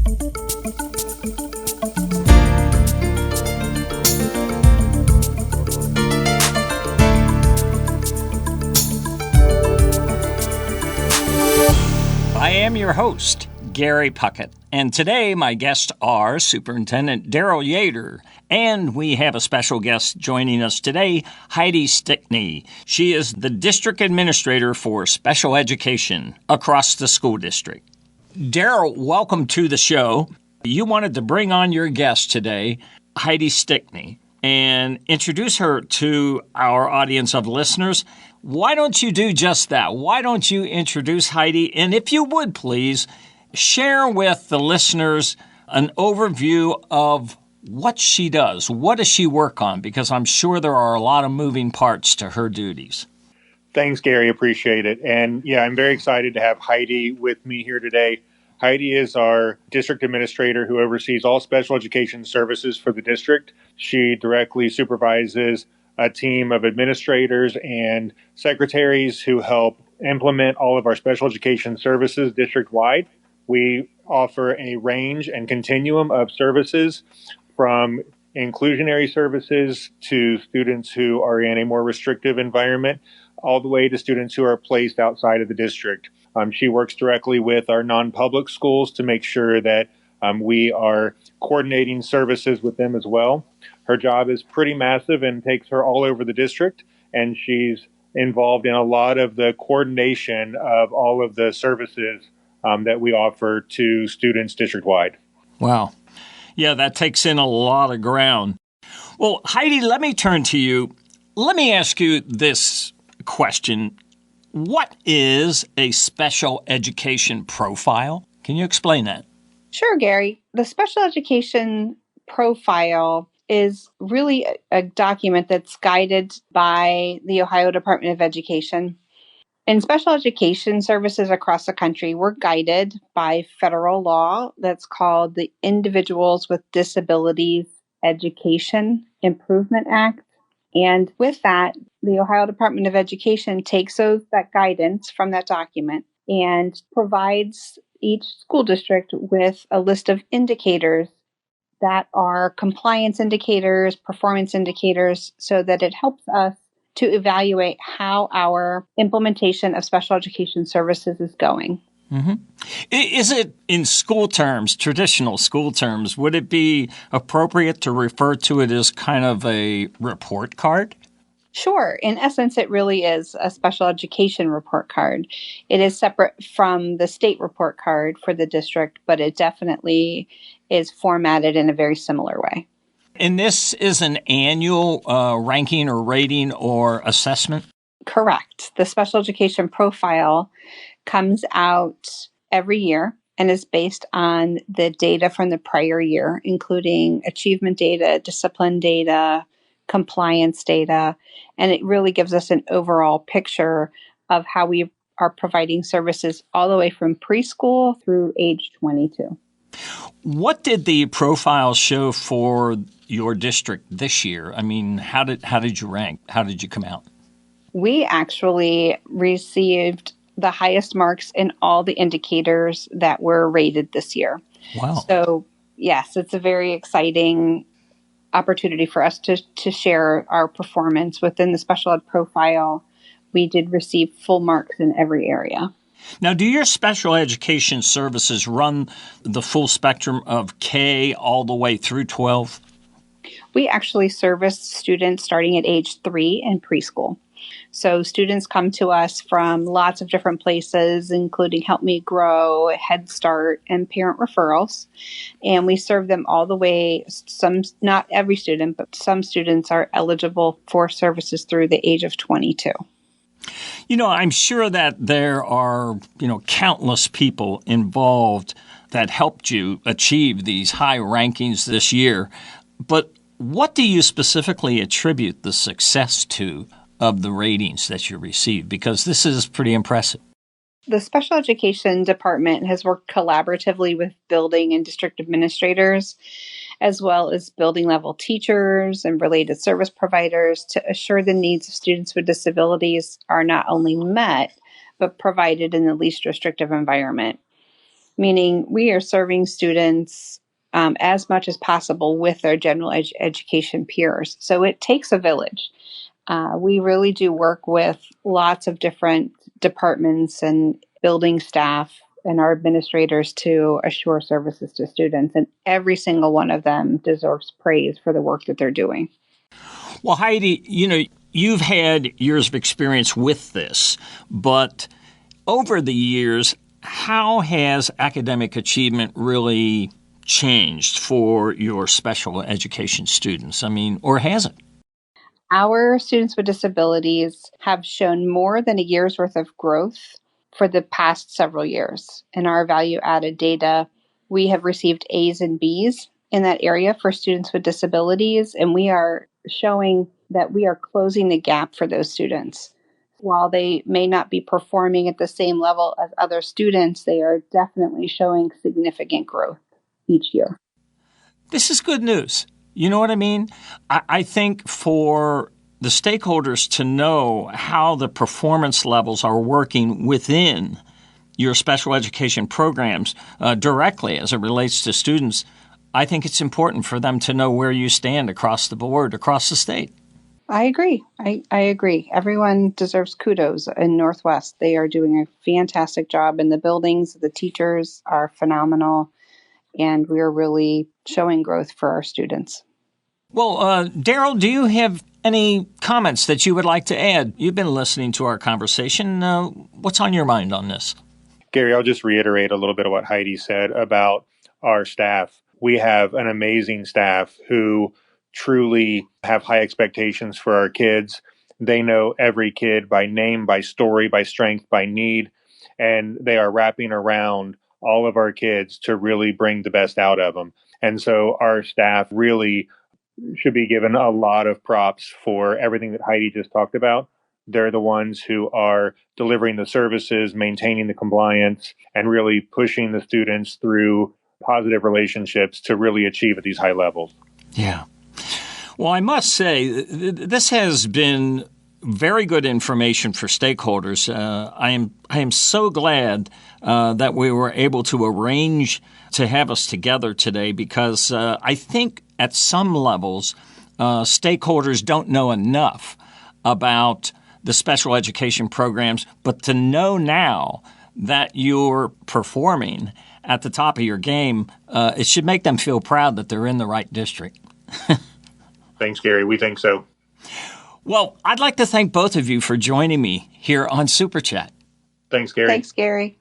I am your host, Gary Puckett, and today my guests are Superintendent Daryl Yater, and we have a special guest joining us today, Heidi Stickney. She is the District Administrator for Special Education across the school district. Daryl, welcome to the show. You wanted to bring on your guest today, Heidi Stickney, and introduce her to our audience of listeners. Why don't you do just that? Why don't you introduce Heidi? And if you would, please, share with the listeners an overview of what she does. What does she work on? Because I'm sure there are a lot of moving parts to her duties. Thanks, Gary. Appreciate it. And yeah, I'm very excited to have Heidi with me here today. Heidi is our district administrator who oversees all special education services for the district. She directly supervises a team of administrators and secretaries who help implement all of our special education services district-wide. We offer a range and continuum of services from inclusionary services to students who are in a more restrictive environment, all the way to students who are placed outside of the district. She works directly with our non-public schools to make sure that we are coordinating services with them as well. Her job is pretty massive and takes her all over the district, and she's involved in a lot of the coordination of all of the services that we offer to students district-wide. Wow. Yeah, that takes in a lot of ground. Well, Heidi, let me turn to you. Let me ask you this question. What is a special education profile? Can you explain that? Sure, Gary. The special education profile is really a document that's guided by the Ohio Department of Education. In special education services across the country, we're guided by federal law that's called the Individuals with Disabilities Education Improvement Act. And with that, the Ohio Department of Education takes that guidance from that document and provides each school district with a list of indicators that are compliance indicators, performance indicators, so that it helps us to evaluate how our implementation of special education services is going. Mm-hmm. Is it in school terms, traditional school terms, would it be appropriate to refer to it as kind of a report card? Sure. In essence, it really is a special education report card. It is separate from the state report card for the district, but it definitely is formatted in a very similar way. And this is an annual ranking or rating or assessment? Correct. The special education profile comes out every year and is based on the data from the prior year, including achievement data, discipline data, compliance data, and it really gives us an overall picture of how we are providing services all the way from preschool through age 22. What did the profile show for your district this year? I mean, how did you rank? How did you come out? We actually received the highest marks in all the indicators that were rated this year. Wow. So, yes, it's a very exciting opportunity for us to share our performance within the special ed profile. We did receive full marks in every area. Now, do your special education services run the full spectrum of K all the way through 12? We actually service students starting at age 3 in preschool. So students come to us from lots of different places, including Help Me Grow, Head Start, and parent referrals. And we serve them all the way. Not every student, but some students are eligible for services through the age of 22. You know, I'm sure that there are, countless people involved that helped you achieve these high rankings this year. But what do you specifically attribute the success to of the ratings that you received? Because this is pretty impressive. The special education department has worked collaboratively with building and district administrators, as well as building level teachers and related service providers to assure the needs of students with disabilities are not only met, but provided in the least restrictive environment. meaning we are serving students as much as possible with their general education peers. So it takes a village. We really do work with lots of different departments and building staff and our administrators to assure services to students. And every single one of them deserves praise for the work that they're doing. Well, Heidi, you've had years of experience with this, but over the years, how has academic achievement really changed for your special education students? Or has it? Our students with disabilities have shown more than a year's worth of growth for the past several years. In our value added data, we have received A's and B's in that area for students with disabilities, and we are showing that we are closing the gap for those students. While they may not be performing at the same level as other students, they are definitely showing significant growth each year. This is good news. You know what I mean? I think for the stakeholders to know how the performance levels are working within your special education programs directly as it relates to students, I think it's important for them to know where you stand across the board, across the state. I agree. I agree. Everyone deserves kudos in Northwest. They are doing a fantastic job in the buildings. The teachers are phenomenal, and we are really showing growth for our students. Well, Daryl, do you have any comments that you would like to add? You've been listening to our conversation. What's on your mind on this? Gary, I'll just reiterate a little bit of what Heidi said about our staff. We have an amazing staff who truly have high expectations for our kids. They know every kid by name, by story, by strength, by need, and they are wrapping around all of our kids to really bring the best out of them. And so our staff really should be given a lot of props for everything that Heidi just talked about. They're the ones who are delivering the services, maintaining the compliance, and really pushing the students through positive relationships to really achieve at these high levels. Yeah. Well, I must say, this has been very good information for stakeholders. I am so glad that we were able to arrange to have us together today because I think at some levels, stakeholders don't know enough about the special education programs, but to know now that you're performing at the top of your game, it should make them feel proud that they're in the right district. Thanks, Gary. We think so. Well, I'd like to thank both of you for joining me here on SuperChat. Thanks, Gary. Thanks, Gary.